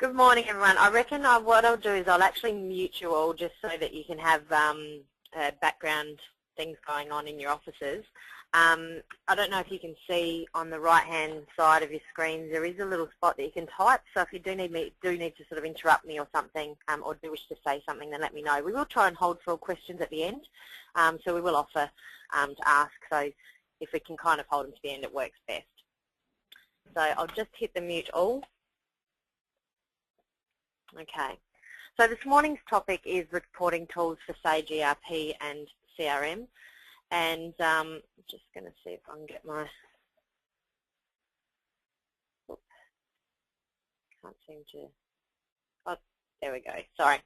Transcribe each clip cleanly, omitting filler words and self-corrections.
Good morning, everyone. I reckon what I'll do is I'll actually mute you all just so that you can have background things going on in your offices. I don't know if you can see on the right-hand side of your screen there is a little spot that you can type. So if you do need to sort of interrupt me or something, or do wish to say something, then let me know. We will try and hold for all questions at the end, so we will offer to ask. So if we can kind of hold them to the end, it works best. So I'll just hit the mute all. Okay, so this morning's topic is reporting tools for Sage ERP and CRM, and I'm just going to see if I can get my, can't seem to, oh, there we go, sorry.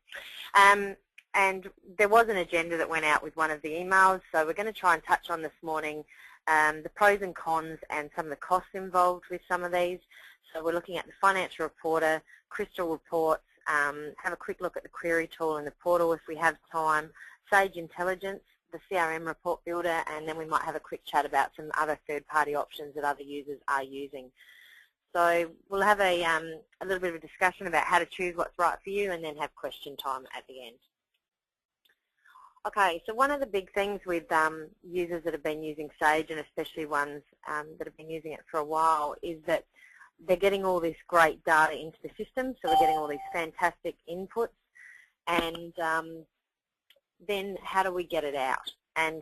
And there was an agenda that went out with one of the emails, so we're going to try and touch on this morning the pros and cons and some of the costs involved with some of these. So we're looking at the financial reporter, crystal reports, have a quick look at the query tool and the portal if we have time, Sage Intelligence, the CRM report builder, and then we might have a quick chat about some other third-party options that other users are using. So we'll have a little bit of a discussion about how to choose what's right for you and then have question time at the end. Okay, so one of the big things with users that have been using Sage, and especially ones that have been using it for a while, is that they're getting all this great data into the system, so we're getting all these fantastic inputs, and then how do we get it out? And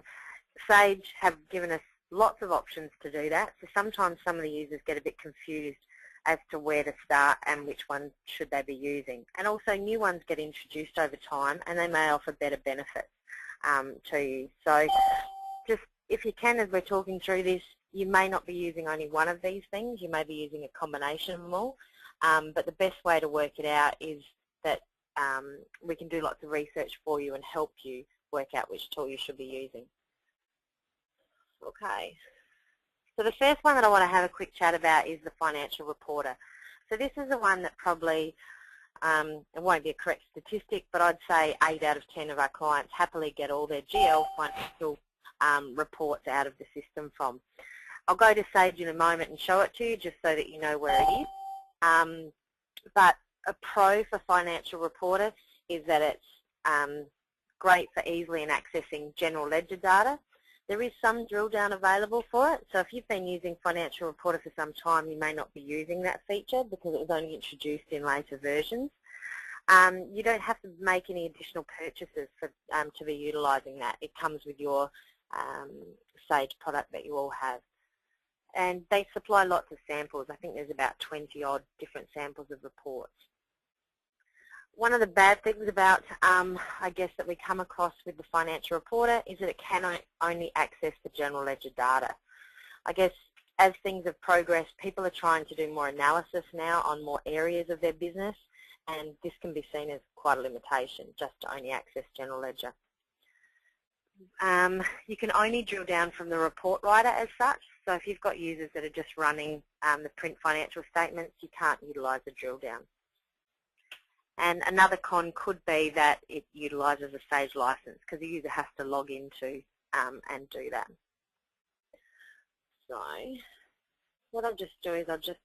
Sage have given us lots of options to do that, so sometimes some of the users get a bit confused as to where to start and which one should they be using. And also new ones get introduced over time and they may offer better benefits to you. So just if you can, as we're talking through this, you may not be using only one of these things, you may be using a combination of them all, but the best way to work it out is that we can do lots of research for you and help you work out which tool you should be using. Okay, so the first one that I want to have a quick chat about is the financial reporter. So this is the one that probably, it won't be a correct statistic, but I'd say 8 out of 10 of our clients happily get all their GL financial reports out of the system from. I'll go to Sage in a moment and show it to you just so that you know where it is. But a pro for financial reporter is that it's great for easily and accessing general ledger data. There is some drill down available for it, so if you've been using Financial Reporter for some time, you may not be using that feature because it was only introduced in later versions. You don't have to make any additional purchases for, to be utilising that. It comes with your Sage product that you all have. And they supply lots of samples. I think there's about 20 odd different samples of reports. One of the bad things about, I guess, that we come across with the financial reporter is that it can only access the general ledger data. I guess as things have progressed, people are trying to do more analysis now on more areas of their business, and this can be seen as quite a limitation, just to only access general ledger. You can only drill down from the report writer as such, so if you've got users that are just running the print financial statements, you can't utilise the drill down. And another con could be that it utilises a Sage license because the user has to log into and do that. So what I'll just do is I'll just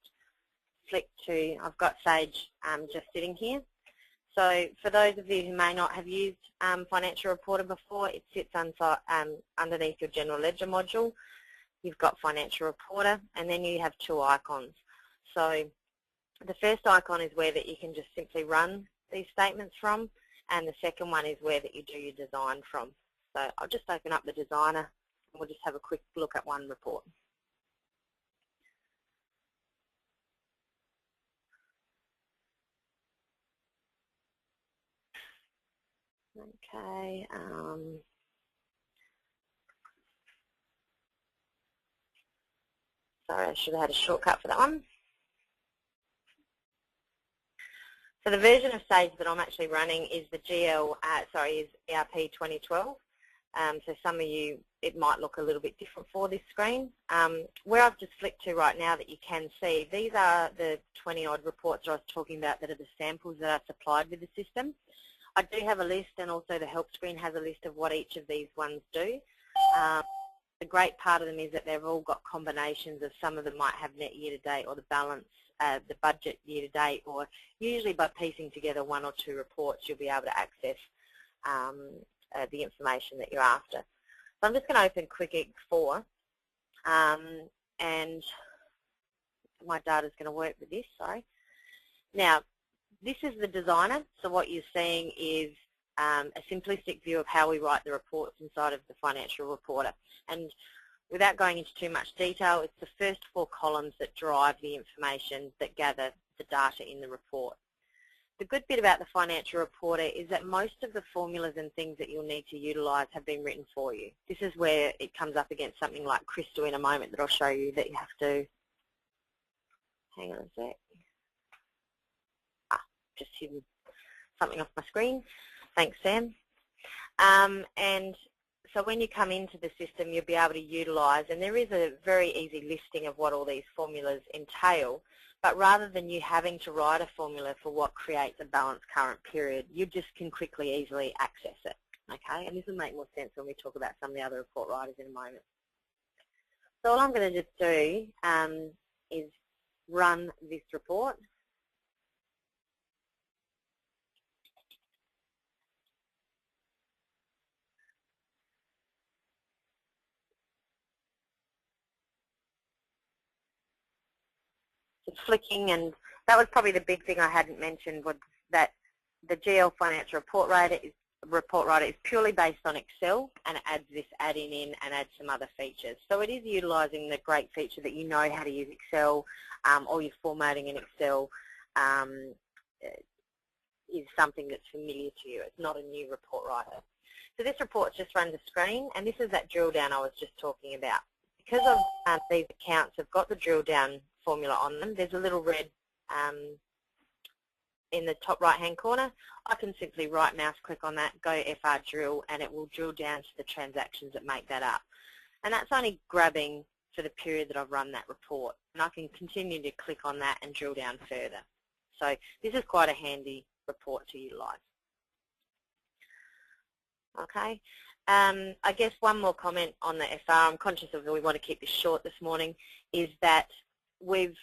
flick to, I've got Sage just sitting here. So for those of you who may not have used Financial Reporter before, it sits underneath your General Ledger module. You've got Financial Reporter, and then you have two icons. So the first icon is where that you can just simply run these statements from, and the second one is where that you do your design from. So I'll just open up the designer, and we'll just have a quick look at one report. Okay. Sorry, I should have had a shortcut for that one. So the version of Sage that I'm actually running is the is ERP 2012. So some of you, it might look a little bit different for this screen. Where I've just flicked to right now that you can see, these are the 20 odd reports I was talking about that are the samples that are supplied with the system. I do have a list, and also the help screen has a list of what each of these ones do. the great part of them is that they've all got combinations of, some of them might have net year-to-date or the balance, the budget year-to-date, or usually by piecing together one or two reports you'll be able to access the information that you're after. So I'm just going to open Quick X4, and my data's going to work with this, sorry. Now, this is the designer, so what you're seeing is a simplistic view of how we write the reports inside of the financial reporter. And without going into too much detail, it's the first 4 columns that drive the information that gather the data in the report. The good bit about the financial reporter is that most of the formulas and things that you'll need to utilise have been written for you. This is where it comes up against something like Crystal in a moment that I'll show you, that you have to, hang on a sec, just hidden something off my screen. Thanks, Sam. And so when you come into the system, you'll be able to utilise, and there is a very easy listing of what all these formulas entail, but rather than you having to write a formula for what creates a balanced current period, you just can quickly, easily access it, okay? And this will make more sense when we talk about some of the other report writers in a moment. So all I'm going to just do is run this report. Flicking, and that was probably the big thing I hadn't mentioned, was that the GL Financial Report Writer is purely based on Excel, and it adds this add-in and adds some other features. So it is utilising the great feature that you know how to use Excel, or your formatting in Excel is something that's familiar to you. It's not a new report writer. So this report just runs a screen, and this is that drill down I was just talking about. Because of these accounts have got the drill down formula on them, there's a little red in the top right hand corner. I can simply right mouse click on that, go FR drill, and it will drill down to the transactions that make that up. And that's only grabbing for the period that I've run that report, and I can continue to click on that and drill down further. So this is quite a handy report to utilise. Okay. I guess one more comment on the FR, I'm conscious of we want to keep this short this morning, is that we've,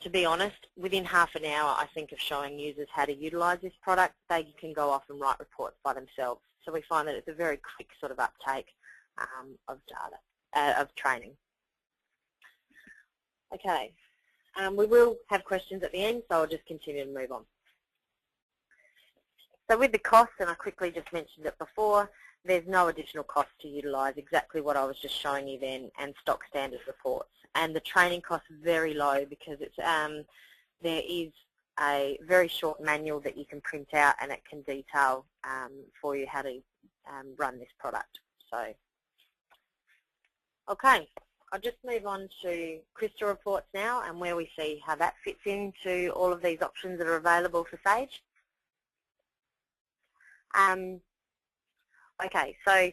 to be honest, within half an hour, I think, of showing users how to utilise this product, they can go off and write reports by themselves. So we find that it's a very quick sort of uptake of data, of training. Okay, we will have questions at the end, so I'll just continue to move on. So with the cost, and I quickly just mentioned it before, there's no additional cost to utilise exactly what I was just showing you then, and stock standard reports. And the training cost is very low because it's there is a very short manual that you can print out, and it can detail for you how to run this product. So, okay, I'll just move on to Crystal reports now, and where we see how that fits into all of these options that are available for Sage. Okay, so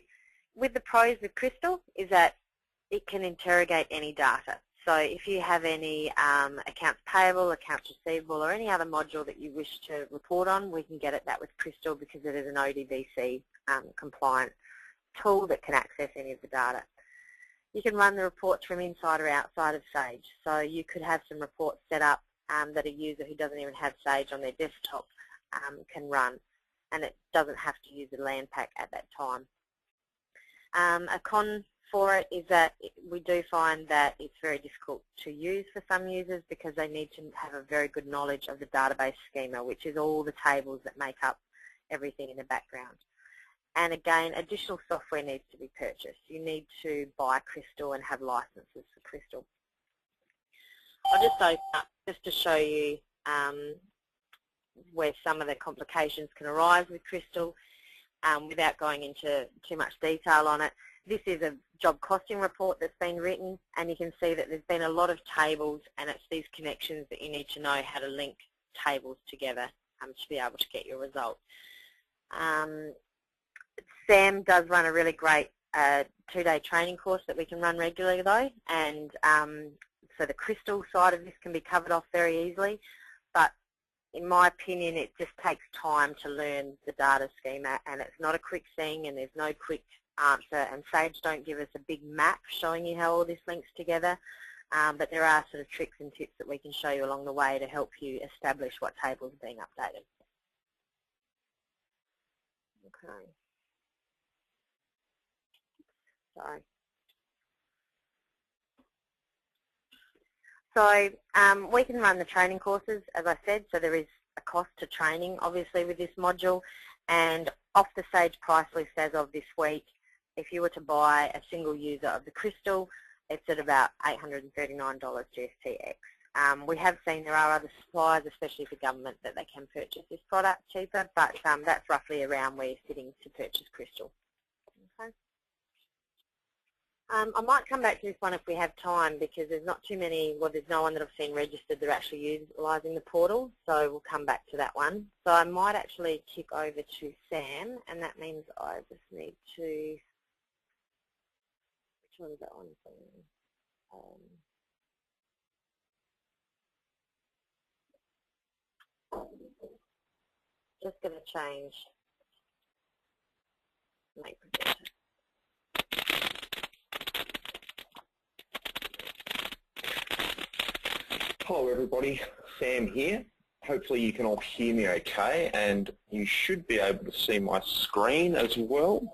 with the pros with Crystal is that it can interrogate any data. So if you have any accounts payable, accounts receivable, or any other module that you wish to report on, we can get at that with Crystal because it is an ODBC compliant tool that can access any of the data. You can run the reports from inside or outside of Sage. So you could have some reports set up that a user who doesn't even have Sage on their desktop can run, and it doesn't have to use a land pack at that time. A con for it is that we do find that it's very difficult to use for some users because they need to have a very good knowledge of the database schema, which is all the tables that make up everything in the background. And again, additional software needs to be purchased. You need to buy Crystal and have licenses for Crystal. I'll just open up just to show you where some of the complications can arise with Crystal without going into too much detail on it. This is a job costing report that's been written, and you can see that there's been a lot of tables, and it's these connections that you need to know how to link tables together to be able to get your result. Sam does run a really great 2-day training course that we can run regularly though, and so the Crystal side of this can be covered off very easily, but in my opinion it just takes time to learn the data schema, and it's not a quick thing, and there's no quick answer, and Sage don't give us a big map showing you how all this links together, but there are sort of tricks and tips that we can show you along the way to help you establish what tables are being updated. Okay. So we can run the training courses, as I said, so there is a cost to training, obviously, with this module. And off the Sage price list as of this week, if you were to buy a single user of the Crystal, it's at about $839 GSTX. We have seen there are other suppliers, especially for government, that they can purchase this product cheaper, but that's roughly around where you're sitting to purchase Crystal. Okay. I might come back to this one if we have time, because there's not too many, well, there's no one that I've seen registered that are actually utilising the portal, so we'll come back to that one. So I might actually kick over to Sam, and that means I just need to, which one is that one? Just going to change, make presenter. Hello everybody, Sam here. Hopefully you can all hear me okay, and you should be able to see my screen as well.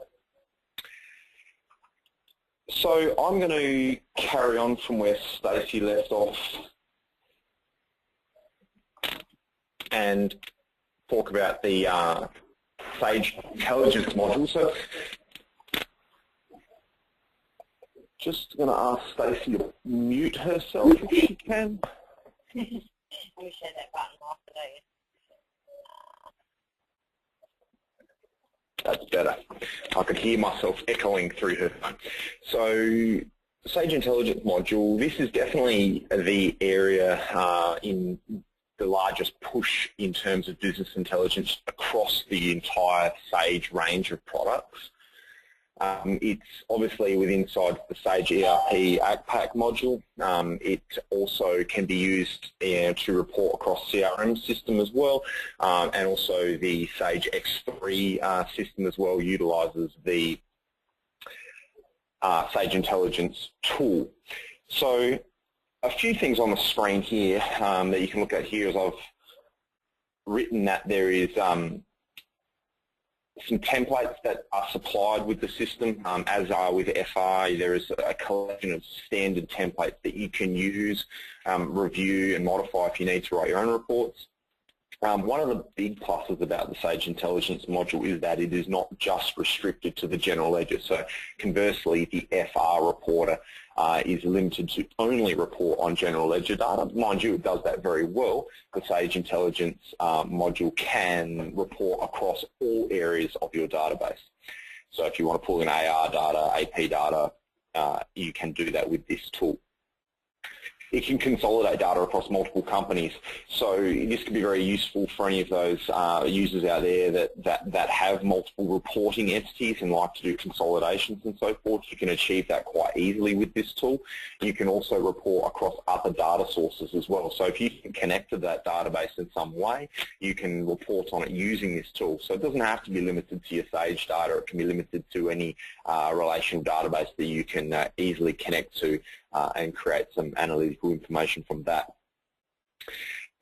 So I'm going to carry on from where Stacey left off and talk about the Sage Intelligence module. So just going to ask Stacey to mute herself if she can. Let me share that button off today. That's better. I could hear myself echoing through her phone. So, Sage Intelligence module, this is definitely the area in the largest push in terms of business intelligence across the entire Sage range of products. It's obviously inside the Sage ERP ACPAC module. It also can be used to report across CRM system as well, and also the Sage X3 system as well utilises the Sage Intelligence tool. So a few things on the screen here that you can look at here is I've written that there is some templates that are supplied with the system, as are with FI. There is a collection of standard templates that you can use, review and modify if you need to write your own reports. One of the big pluses about the Sage Intelligence module is that it is not just restricted to the general ledger. So conversely, the FR reporter is limited to only report on general ledger data. Mind you, it does that very well. The Sage Intelligence module can report across all areas of your database. So if you want to pull in AR data, AP data, you can do that with this tool. It can consolidate data across multiple companies. So this can be very useful for any of those users out there that have multiple reporting entities and like to do consolidations and so forth. You can achieve that quite easily with this tool. You can also report across other data sources as well. So if you can connect to that database in some way, you can report on it using this tool. So it doesn't have to be limited to your Sage data. It can be limited to any relational database that you can easily connect to and create some analytical information from that.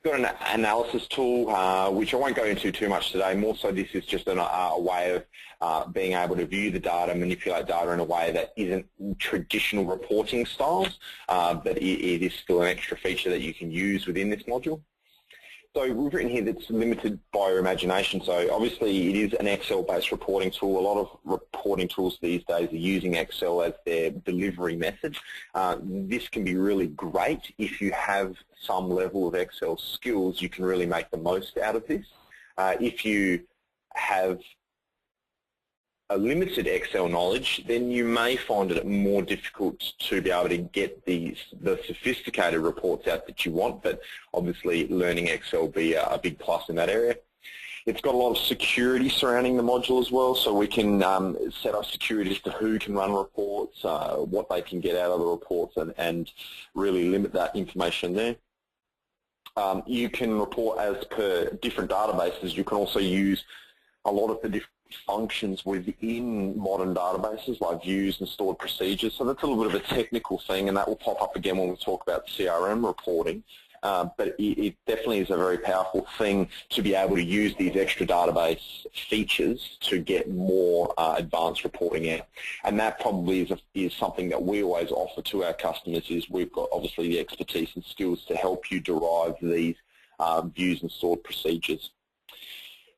We've got an analysis tool, which I won't go into too much today. More so, this is just a way of being able to view the data, manipulate data in a way that isn't traditional reporting styles, but it is still an extra feature that you can use within this module. So we've written here that's limited by your imagination. So obviously it is an Excel-based reporting tool. A lot of reporting tools these days are using Excel as their delivery method. This can be really great if you have some level of Excel skills. You can really make the most out of this. If you have a limited Excel knowledge, then you may find it more difficult to be able to get the sophisticated reports out that you want, but obviously learning Excel will be a big plus in that area. It's got a lot of security surrounding the module as well, so we can set up security as to who can run reports, what they can get out of the reports, and really limit that information there. You can report as per different databases. You can also use a lot of the different functions within modern databases like views and stored procedures. So that's a little bit of a technical thing, and that will pop up again when we talk about CRM reporting. But it definitely is a very powerful thing to be able to use these extra database features to get more advanced reporting out. And that probably is something that we always offer to our customers, is we've got obviously the expertise and skills to help you derive these views and stored procedures.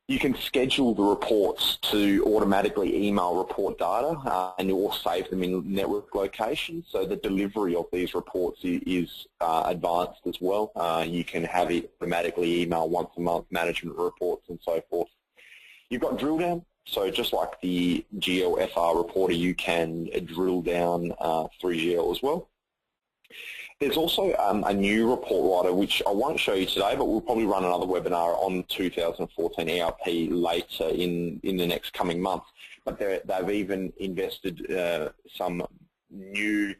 You can schedule the reports to automatically email report data and or save them in network locations. So the delivery of these reports is advanced as well. You can have it automatically email once a month management reports and so forth. You've got drill down. So just like the GL/FR reporter, you can drill down through GL as well. There's also a new report writer, which I won't show you today, but we'll probably run another webinar on 2014 ERP later in the next coming months. But they've even invested some new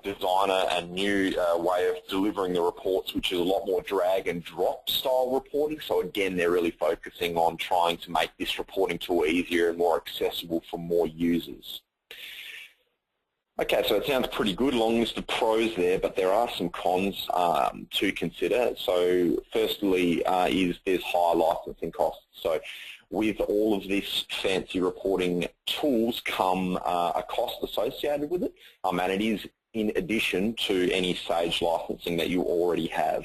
designer and new way of delivering the reports, which is a lot more drag and drop style reporting. So again, they're really focusing on trying to make this reporting tool easier and more accessible for more users. Okay, so it sounds pretty good, long list of pros there, but there are some cons to consider. So firstly is there's higher licensing costs. So with all of this fancy reporting tools come a cost associated with it, and it is in addition to any Sage licensing that you already have.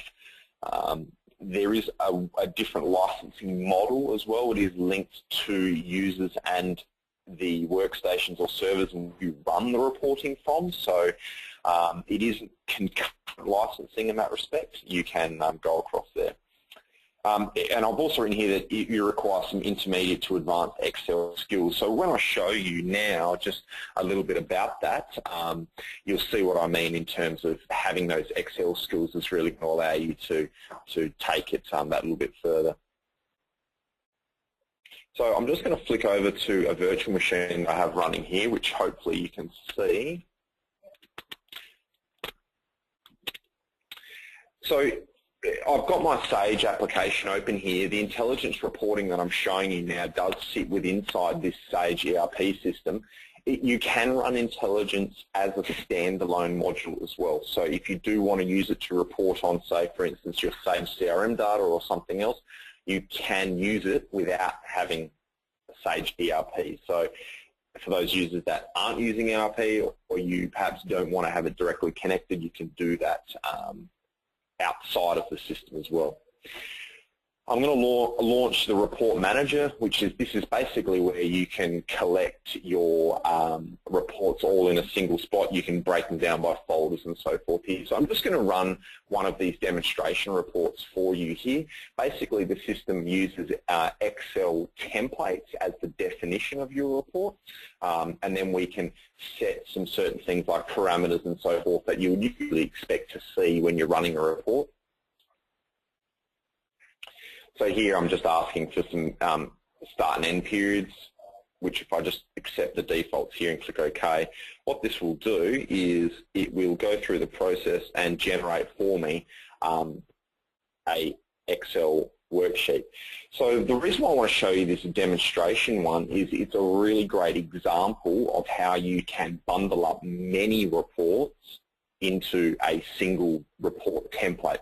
There is a different licensing model as well. It is linked to users and the workstations or servers you run the reporting from, so it isn't concurrent licensing in that respect. You can go across there. And I've also written here that you require some intermediate to advanced Excel skills. So when I show you now just a little bit about that, you'll see what I mean in terms of having those Excel skills is really going to allow you to take it that little bit further. So I'm just going to flick over to a virtual machine I have running here, which hopefully you can see. So I've got my Sage application open here. The intelligence reporting that I'm showing you now does sit inside this Sage ERP system. You can run intelligence as a standalone module as well. So if you do want to use it to report on, say, for instance, your Sage CRM data or something else, you can use it without having a Sage ERP. So for those users that aren't using ERP or you perhaps don't want to have it directly connected, you can do that outside of the system as well. I'm going to launch the Report Manager, this is basically where you can collect your reports all in a single spot. You can break them down by folders and so forth here. So I'm just going to run one of these demonstration reports for you here. Basically, the system uses Excel templates as the definition of your report, and then we can set some certain things like parameters and so forth that you would usually expect to see when you're running a report. So here I'm just asking for some start and end periods, which if I just accept the defaults here and click OK, what this will do is it will go through the process and generate for me a Excel worksheet. So the reason why I want to show you this demonstration one is it's a really great example of how you can bundle up many reports into a single report template.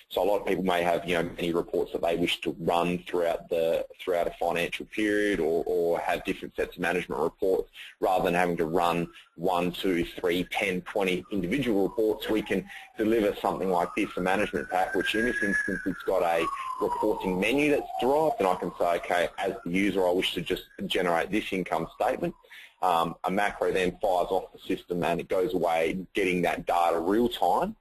So a lot of people may have, many reports that they wish to run throughout a financial period or have different sets of management reports. Rather than having to run 1, 2, 3, 10, 20 individual reports, we can deliver something like this, a management pack, which in this instance it's got a reporting menu that's derived, and I can say, okay, as the user I wish to just generate this income statement. A macro then fires off the system and it goes away getting that data real time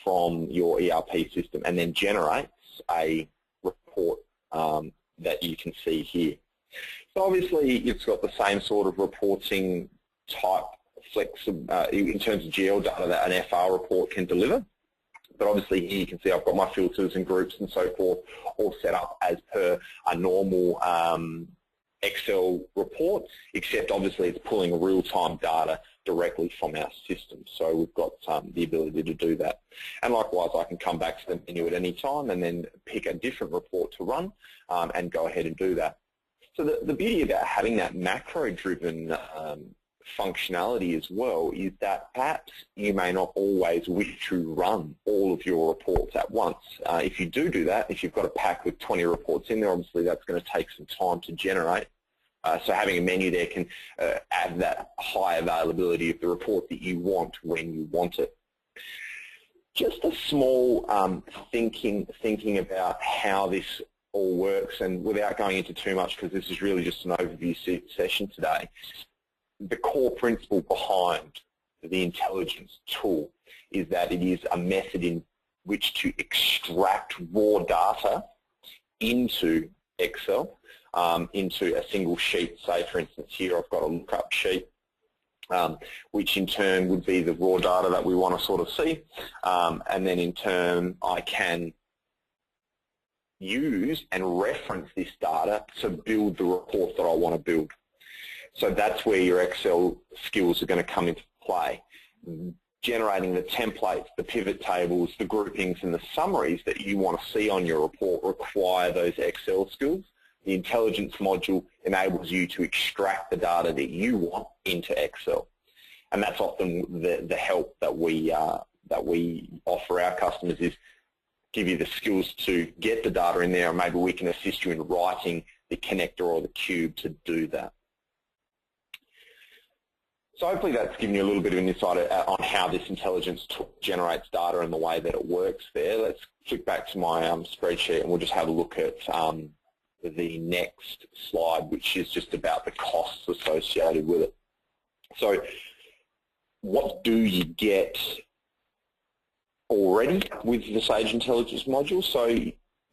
from your ERP system and then generates a report that you can see here. So obviously it's got the same sort of reporting type in terms of GL data that an FR report can deliver. But obviously here you can see I've got my filters and groups and so forth all set up as per a normal Excel report, except obviously it's pulling real-time data directly from our system. So we've got the ability to do that. And likewise, I can come back to the menu at any time and then pick a different report to run and go ahead and do that. So the beauty about having that macro-driven functionality as well is that perhaps you may not always wish to run all of your reports at once. If you do that, if you've got a pack with 20 reports in there, obviously that's going to take some time to generate. So having a menu there can add that high availability of the report that you want when you want it. Just a small thinking about how this all works, and without going into too much because this is really just an overview session today, the core principle behind the intelligence tool is that it is a method in which to extract raw data into Excel, into a single sheet. Say, for instance, here I've got a lookup sheet, which in turn would be the raw data that we want to sort of see, and then in turn I can use and reference this data to build the report that I want to build. So that's where your Excel skills are going to come into play. Generating the templates, the pivot tables, the groupings and the summaries that you want to see on your report require those Excel skills. The intelligence module enables you to extract the data that you want into Excel. And that's often the help that we offer our customers, is give you the skills to get the data in there, and maybe we can assist you in writing the connector or the cube to do that. So hopefully that's given you a little bit of an insight on how this intelligence tool generates data and the way that it works there. Let's flick back to my spreadsheet and we'll just have a look at the next slide, which is just about the costs associated with it. So what do you get already with the Sage Intelligence module? So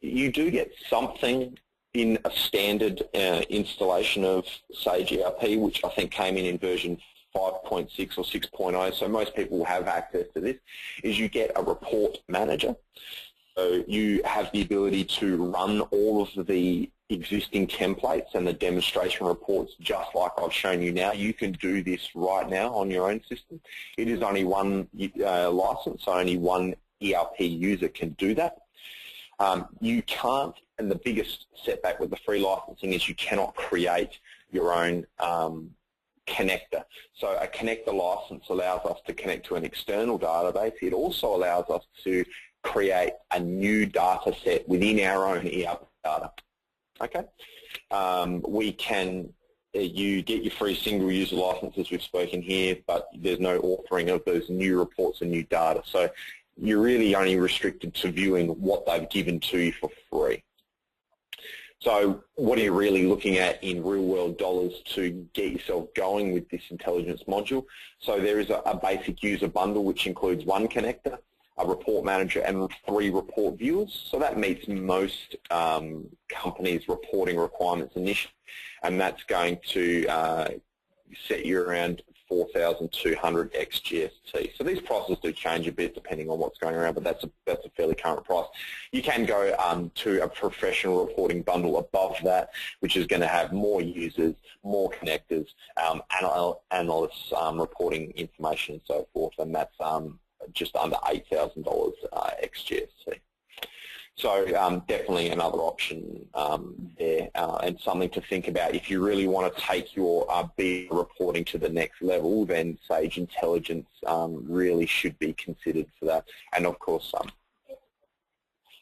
you do get something in a standard installation of Sage ERP, which I think came in version 5.6 or 6.0, so most people will have access to this, is you get a report manager. So you have the ability to run all of the existing templates and the demonstration reports just like I've shown you now. You can do this right now on your own system. It is only one license, so only one ERP user can do that. You can't, and the biggest setback with the free licensing is you cannot create your own connector. So a connector license allows us to connect to an external database. It also allows us to create a new data set within our own ERP data. Okay, we can, you get your free single user licenses we've spoken here, but there's no authoring of those new reports and new data. So you're really only restricted to viewing what they've given to you for free. So what are you really looking at in real world dollars to get yourself going with this intelligence module? So there is a basic user bundle which includes one connector, a report manager and 3 report viewers. So that meets most companies' reporting requirements initially, and that's going to set you around 4,200 ex-GST. So these prices do change a bit depending on what's going around, but that's a fairly current price. You can go to a professional reporting bundle above that, which is going to have more users, more connectors, analysts reporting information and so forth, and that's just under $8,000 ex-GST. So definitely another option there, and something to think about. If you really want to take your BI reporting to the next level, then Sage Intelligence really should be considered for that. And of course,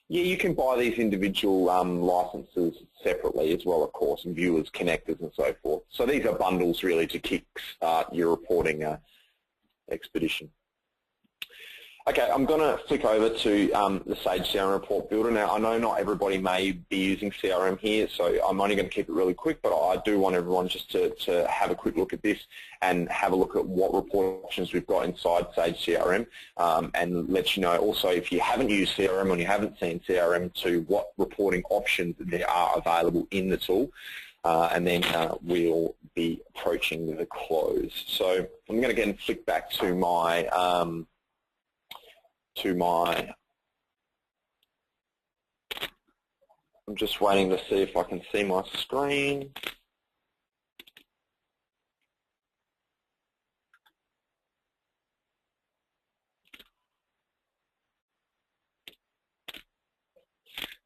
yeah, you can buy these individual licenses separately as well, of course, and viewers, connectors, and so forth. So these are bundles really to kickstart your reporting expedition. Okay, I'm going to flick over to the Sage CRM Report Builder. Now, I know not everybody may be using CRM here, so I'm only going to keep it really quick, but I do want everyone just to have a quick look at this and have a look at what report options we've got inside Sage CRM, and let you know also, if you haven't used CRM and you haven't seen CRM, to what reporting options there are available in the tool. And then we'll be approaching the close. So I'm going to again flick back to my I'm just waiting to see if I can see my screen.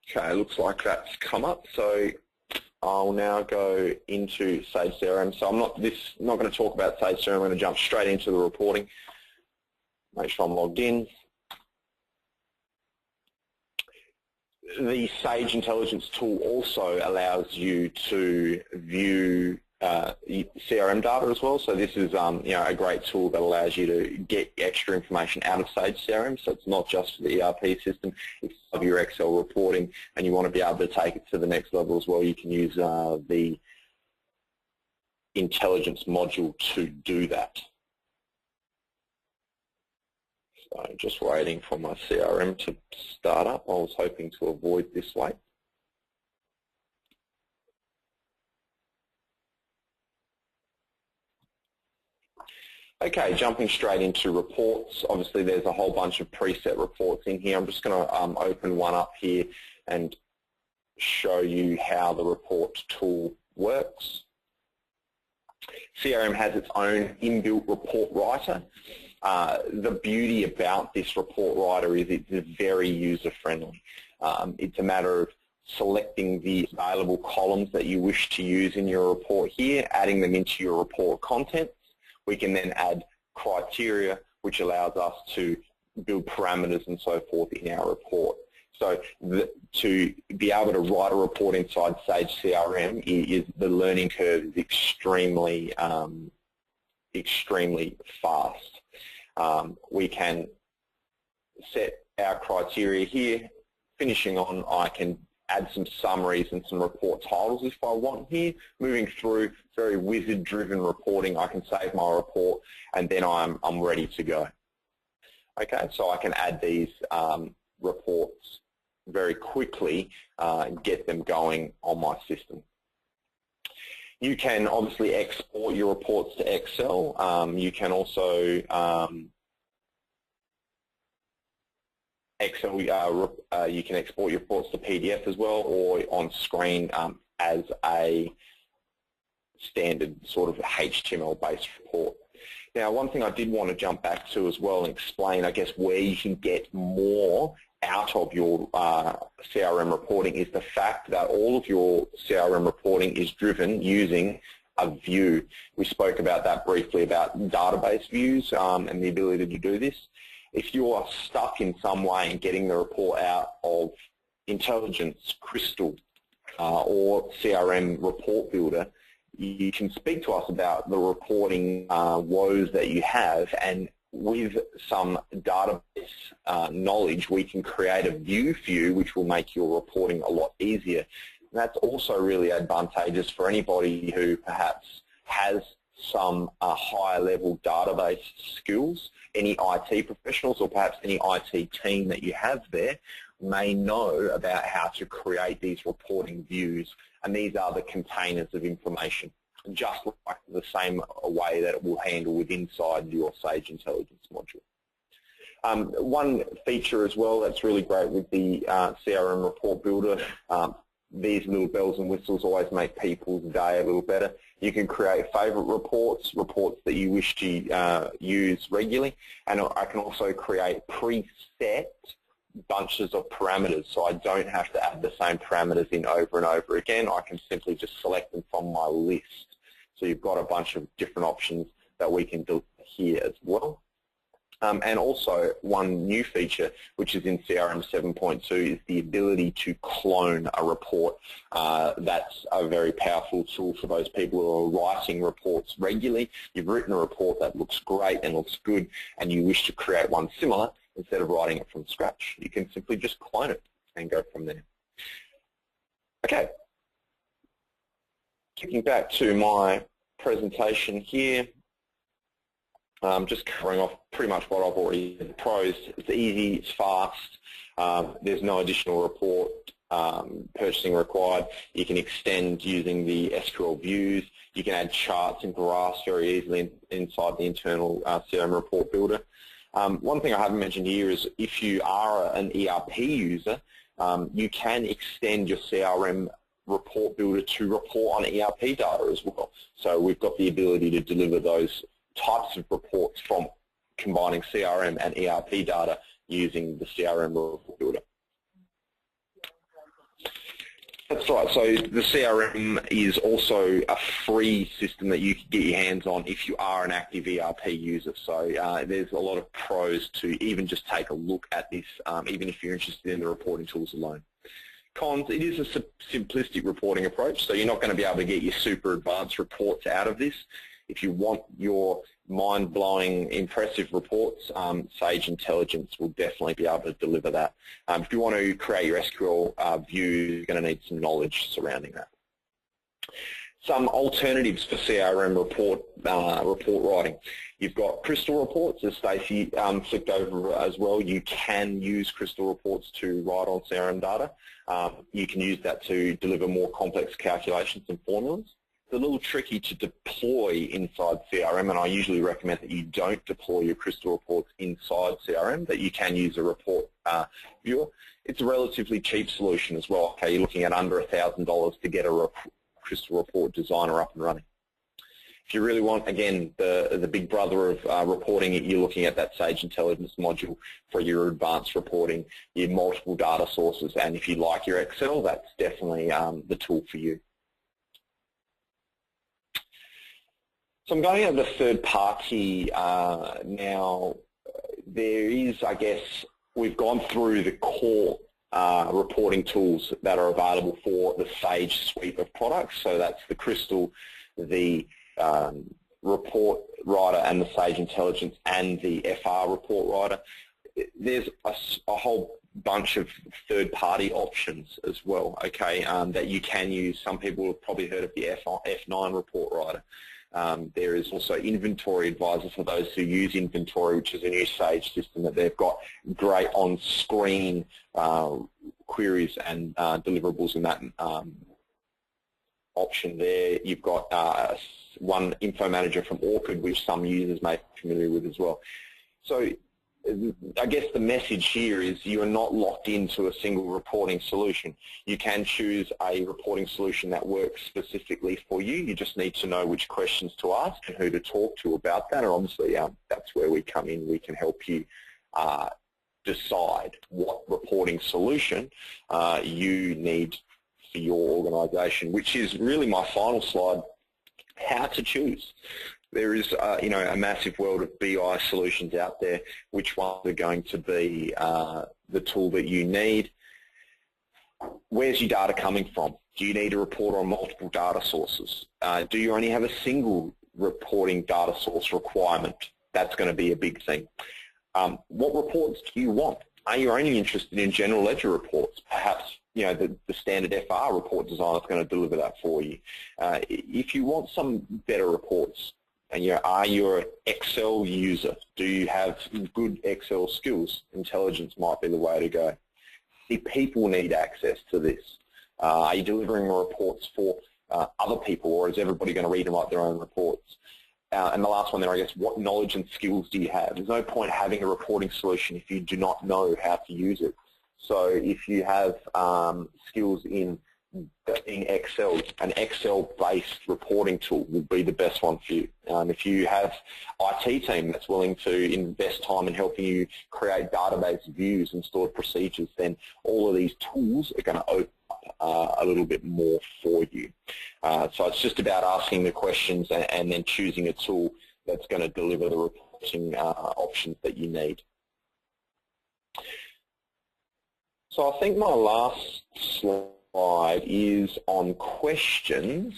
Okay, looks like that's come up. So I'll now go into Sage CRM. So I'm not going to talk about Sage CRM. I'm going to jump straight into the reporting. Make sure I'm logged in. The Sage Intelligence tool also allows you to view CRM data as well. So this is a great tool that allows you to get extra information out of Sage CRM. So it's not just for the ERP system, it's of your Excel reporting, and you want to be able to take it to the next level as well. You can use the intelligence module to do that. So just waiting for my CRM to start up. I was hoping to avoid this wait. Okay, jumping straight into reports. Obviously, there's a whole bunch of preset reports in here. I'm just going to open one up here and show you how the report tool works. CRM has its own inbuilt report writer. The beauty about this report writer is it's very user-friendly. It's a matter of selecting the available columns that you wish to use in your report here, adding them into your report contents. We can then add criteria, which allows us to build parameters and so forth in our report. So to be able to write a report inside Sage CRM, the learning curve is extremely fast. We can set our criteria here. Finishing on, I can add some summaries and some report titles if I want here. Moving through very wizard-driven reporting, I can save my report and then I'm ready to go. Okay, so I can add these reports very quickly and get them going on my system. You can obviously export your reports to Excel. You can also you can export your reports to PDF as well, or on screen as a standard sort of HTML-based report. Now, one thing I did want to jump back to as well and explain, I guess, where you can get more out of your CRM reporting is the fact that all of your CRM reporting is driven using a view. We spoke about that briefly, about database views and the ability to do this. If you are stuck in some way in getting the report out of Intelligence, Crystal, or CRM Report Builder, you can speak to us about the reporting woes that you have, and with some database knowledge, we can create a view for you which will make your reporting a lot easier. And that's also really advantageous for anybody who perhaps has some higher level database skills. Any IT professionals or perhaps any IT team that you have there may know about how to create these reporting views, and these are the containers of information, just like the same way that it will handle with inside your Sage Intelligence module. One feature as well that's really great with the CRM Report Builder, these little bells and whistles always make people's day a little better. You can create favourite reports, reports that you wish to use regularly, and I can also create preset bunches of parameters, so I don't have to add the same parameters in over and over again. I can simply just select them from my list. So you've got a bunch of different options that we can do here as well. And also one new feature, which is in CRM 7.2, is the ability to clone a report. That's a very powerful tool for those people who are writing reports regularly. You've written a report that looks great and looks good, and you wish to create one similar. Instead of writing it from scratch, you can simply just clone it and go from there. Okay. Kicking back to my presentation here. Just covering off pretty much what I've already said. The pros, it's easy, it's fast, there's no additional report purchasing required. You can extend using the SQL views. You can add charts and graphs very easily inside the internal CRM Report Builder. One thing I haven't mentioned here is if you are an ERP user, you can extend your CRM Report Builder to report on ERP data as well. So we've got the ability to deliver those types of reports from combining CRM and ERP data using the CRM Report Builder. Let's that's right. So the CRM is also a free system that you can get your hands on if you are an active ERP user. So there's a lot of pros to even just take a look at this, even if you're interested in the reporting tools alone. Cons, it is a simplistic reporting approach, so you're not going to be able to get your super advanced reports out of this. If you want your mind-blowing, impressive reports, Sage Intelligence will definitely be able to deliver that. If you want to create your SQL view, you're going to need some knowledge surrounding that. Some alternatives for CRM report writing. You've got Crystal reports, as Stacey flicked over as well. You can use Crystal reports to write on CRM data. You can use that to deliver more complex calculations and formulas. It's a little tricky to deploy inside CRM, and I usually recommend that you don't deploy your Crystal reports inside CRM, that you can use a report viewer. It's a relatively cheap solution as well. Okay, you're looking at under $1,000 to get a Crystal report designer up and running. If you really want, again, the big brother of reporting, you're looking at that Sage Intelligence module for your advanced reporting, your multiple data sources, and if you like your Excel, that's definitely the tool for you. So I'm going over the third party now. There is, I guess, we've gone through the core reporting tools that are available for the Sage suite of products. So that's the Crystal, the Report Writer, and the Sage Intelligence, and the FR Report Writer. There's a whole bunch of third-party options as well, okay, that you can use. Some people have probably heard of the F9 Report Writer. There is also Inventory Advisor for those who use Inventory, which is a new Sage system that they've got great on-screen queries and deliverables in that option there. You've got one Info Manager from Orrock, which some users may be familiar with as well. So I guess the message here is you are not locked into a single reporting solution. You can choose a reporting solution that works specifically for you. You just need to know which questions to ask and who to talk to about that. And obviously, that's where we come in. We can help you decide what reporting solution you need for your organisation, which is really my final slide, how to choose. There is, a massive world of BI solutions out there. Which ones are going to be the tool that you need? Where's your data coming from? Do you need to report on multiple data sources? Do you only have a single reporting data source requirement? That's going to be a big thing. What reports do you want? Are you only interested in general ledger reports? Perhaps the standard FR report designer is going to deliver that for you. If you want some better reports, and are you an Excel user? Do you have good Excel skills? Intelligence might be the way to go. See, people need access to this. Are you delivering reports for other people, or is everybody going to read and write their own reports? And the last one there, I guess, what knowledge and skills do you have? There's no point having a reporting solution if you do not know how to use it. So if you have skills in Excel, an Excel-based reporting tool will be the best one for you. If you have IT team that's willing to invest time in helping you create database views and stored procedures, then all of these tools are going to open up a little bit more for you. So it's just about asking the questions and then choosing a tool that's going to deliver the reporting options that you need. So I think my last slide is on questions.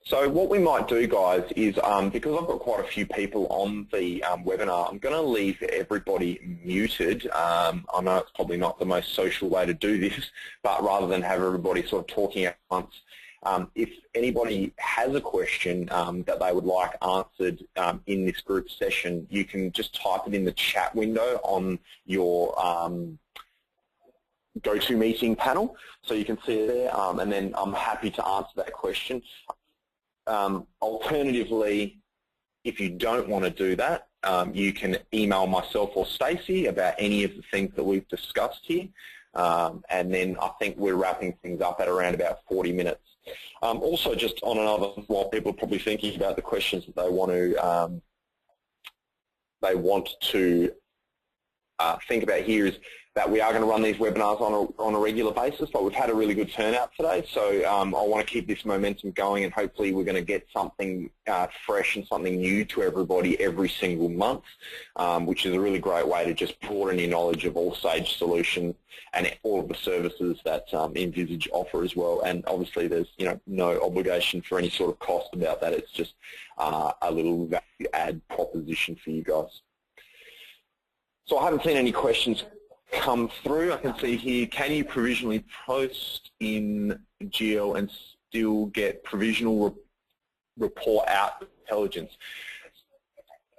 So what we might do, guys, is because I've got quite a few people on the webinar, I'm going to leave everybody muted. I know it's probably not the most social way to do this, but rather than have everybody sort of talking at once, if anybody has a question that they would like answered in this group session, you can just type it in the chat window on your GoToMeeting panel, so you can see it there, and then I'm happy to answer that question. Alternatively, if you don't want to do that, you can email myself or Stacey about any of the things that we've discussed here, and then I think we're wrapping things up at around about 40 minutes. Also, just on another, while people are probably thinking about the questions that they want to think about here is that we are going to run these webinars on a regular basis, but we've had a really good turnout today, so I want to keep this momentum going, and hopefully we're going to get something fresh and something new to everybody every single month, which is a really great way to just broaden your knowledge of all Sage solutions and all of the services that Envisage offer as well. And obviously there's no obligation for any sort of cost about that. It's just a little value add proposition for you guys. So I haven't seen any questions come through. I can see here, can you provisionally post in GL and still get provisional report out intelligence?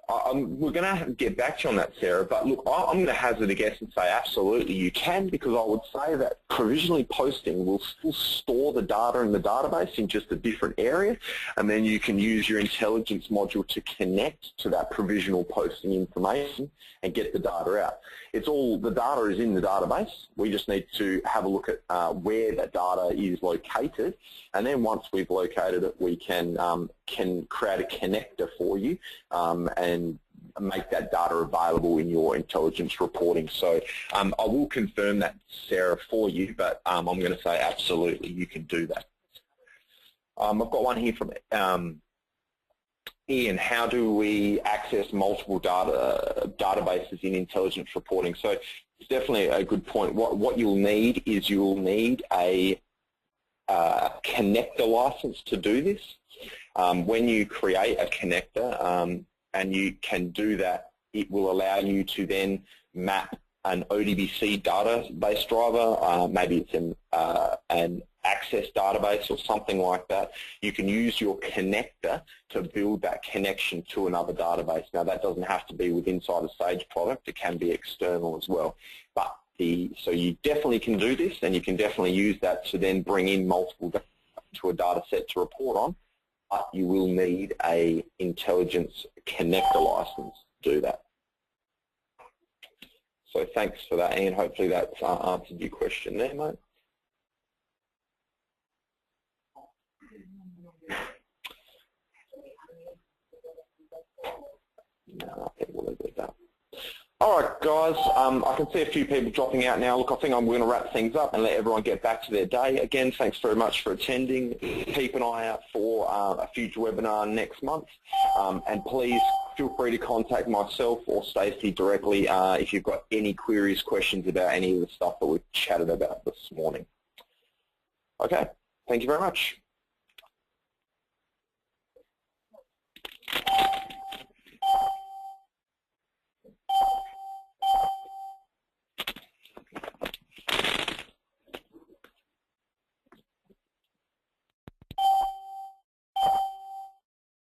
We're going to get back to you on that, Sarah, but look, I'm going to hazard a guess and say absolutely you can, because I would say that provisionally posting will still store the data in the database in just a different area, and then you can use your intelligence module to connect to that provisional posting information and get the data out. It's all, the data is in the database. We just need to have a look at where that data is located, and then once we've located it, we can create a connector for you and make that data available in your intelligence reporting. So I will confirm that, Sarah, for you, but I'm going to say absolutely you can do that. I've got one here from Ian. How do we access multiple databases in intelligence reporting? So it's definitely a good point. What you'll need is you'll need a connector license to do this. When you create a connector, and you can do that, it will allow you to then map an ODBC database driver, maybe it's an access database or something like that. You can use your connector to build that connection to another database. Now that doesn't have to be with inside a Sage product, it can be external as well. But so you definitely can do this, and you can definitely use that to then bring in multiple data to a data set to report on, but you will need a intelligence connector license to do that. So thanks for that, Ian. Hopefully that's answered your question there, mate. No, I think we'll leave it at that. All right, guys, I can see a few people dropping out now. Look, I think I'm going to wrap things up and let everyone get back to their day. Again, thanks very much for attending. Keep an eye out for a future webinar next month. And please feel free to contact myself or Stacey directly if you've got any queries, questions about any of the stuff that we've chatted about this morning. Okay, thank you very much.